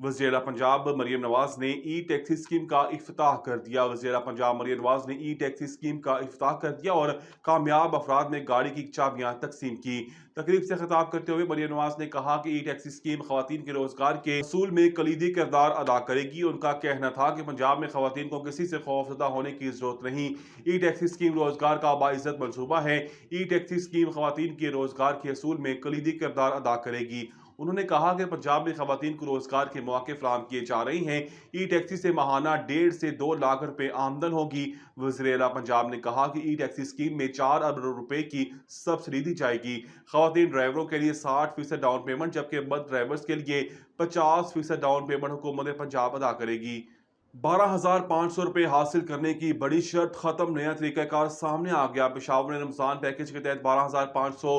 वज़ीर आला पंजाब मरियम नवाज ने ई टैक्सी स्कीम का इफ्तिताह कर दिया। वज़ीर आला पंजाब मरियम नवाज ने ई टैक्सी स्कीम का इफ्तिताह कर दिया और कामयाब अफराद में गाड़ी की चाबियां तकसीम की। तकरीब से खिताब करते हुए मरियम नवाज ने कहा कि ई टैक्सी स्कीम खवातीन के रोजगार के असूल में कलीदी किरदार अदा करेगी। उनका कहना था कि पंजाब में खवातीन को किसी से खौफजदा होने की जरूरत नहीं। ई टैक्सी स्कीम रोजगार का बाइज्जत मनसूबा है। ई टैक्सी स्कीम खवातीन के रोजगार के असूल में कलीदी किरदार अदा करेगी। उन्होंने कहा कि पंजाब में खवातीन को रोजगार के मौके फराहम किए जा रहे हैं। ई टैक्सी से माहाना 1.5 से 2 लाख रुपए आमदन होगी। वज़ीर आला पंजाब ने कहा कि ई टैक्सी स्कीम में 4 अरब रुपए की सब्सिडी दी जाएगी। खवातीन ड्राइवरों के लिए 60% डाउन पेमेंट, जबकि मर्द ड्राइवर्स के लिए 50% डाउन पेमेंट हुकूमत पंजाब अदा करेगी। 12,500 रुपए हासिल करने की बड़ी शर्त खत्म, नया तरीकाकार सामने आ गया। पेशावर ने रमजान पैकेज के तहत 12,500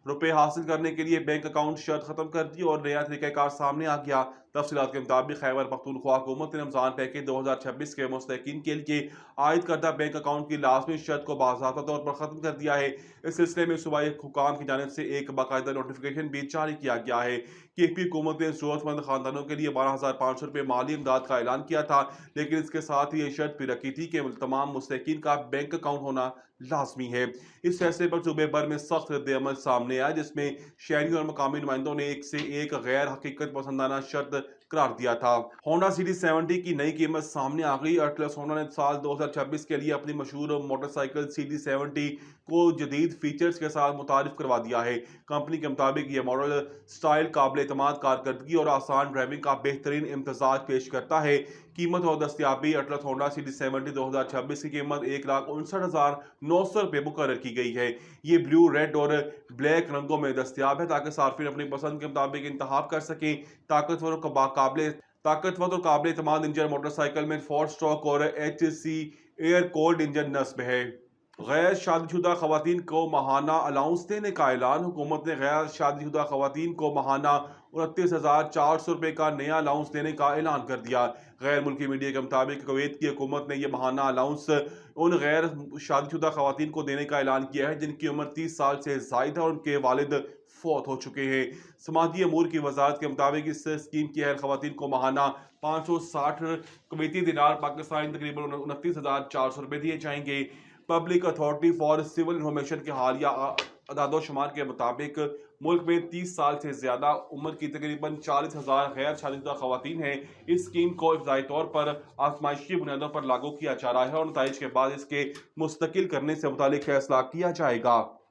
रुपए हासिल करने के लिए बैंक अकाउंट शर्त खत्म कर दी और नया तरीकाकार सामने आ गया। तफसीलात के मुताबिक खैबर पख्तूनख्वा हुकूमत ने रमजान पैकेज 2026 के मुस्तहिकीन के लिए आयद करदा बैंक अकाउंट की लाजमी शर्त को बाज़ाब्ता तौर पर खत्म कर दिया है। इस सिलसिले में सूबाई हुकाम की जानिब से एक बाकायदा नोटिफिकेशन भी जारी किया गया है। KP हुकूमत ने जरूरतमंद खानदानों के लिए 12,500 रुपए माली इमदाद का ऐलान किया था, लेकिन इसके साथ ही ये शर्त भी रखी थी कि तमाम मुस्तहिकीन का बैंक अकाउंट होना लाजमी है। इस फैसले पर सूबे भर में सख्त रद्द-ए-अमल सामने आया, जिसमें शहरियों और मकामी नुमाइंदों ने एक से एक गैर हकीकत पसंदाना शर्त करार दिया था। होंडा CD70 की नई कीमत सामने आ गई। अटलस होंडा ने साल 2026 के लिए अपनी मशहूर मोटरसाइकिल CD70 को जदीद फीचर्स के साथ मुतारिफ करवा दिया है। कंपनी के मुताबिक यह मॉडल स्टाइल, काबिल एतमाद कारकर्दगी और आसान ड्राइविंग का बेहतरीन इम्तजाज पेश करता है। कीमत और दस्तियाबी: अटलस होंडा CD70 2026 की कीमत 1,59,900 रुपये मुकर्रर की गई है। ये ब्लू, रेड और ब्लैक रंगों में दस्तियाब है ताकि सार्फिन अपनी पसंद के मुताबिक इंतखाब कर सकें। ताकतवर और काबिल एतमाद इंजन मोटरसाइकिल में 4 स्ट्रोक और HC एयर कोल्ड इंजन नस्ब है। गैर शादीशुदा खवातीन को माहाना अलाउंस देने का ऐलान। हुकूमत ने गैर शादीशुदा खवातीन को माहाना 29,400 रुपये का नया अलाउंस देने का ऐलान कर दिया। गैर मुल्की मीडिया के मुताबिक कुवैत की हुकूमत ने यह माहाना अलाउंस उन गैर शादीशुदा खवातीन को देने का ऐलान किया है जिनकी उम्र 30 साल से जायद है और उनके वालिद फौत हो चुके हैं। समाजी अमूर की वजारत के मुताबिक इस स्कीम की अहल खवातीन को माहाना 560 कुवैती दिनार पाकिस्तानी तकरीबन 29,400 रुपये दिए जाएंगे। Public authority for civil information के हालिया अदादोशुमार के मुताबिक मुल्क में 30 साल से ज्यादा उम्र की तकरीबन 40,000 गैर शादीशुदा खवातीन हैं। इस स्कीम को इब्तदाई तौर पर आजमाइशी बुनियादों पर लागू किया जा रहा है और नताइज के बाद इसके मुस्तकिल करने से मुतालिक फैसला किया जाएगा।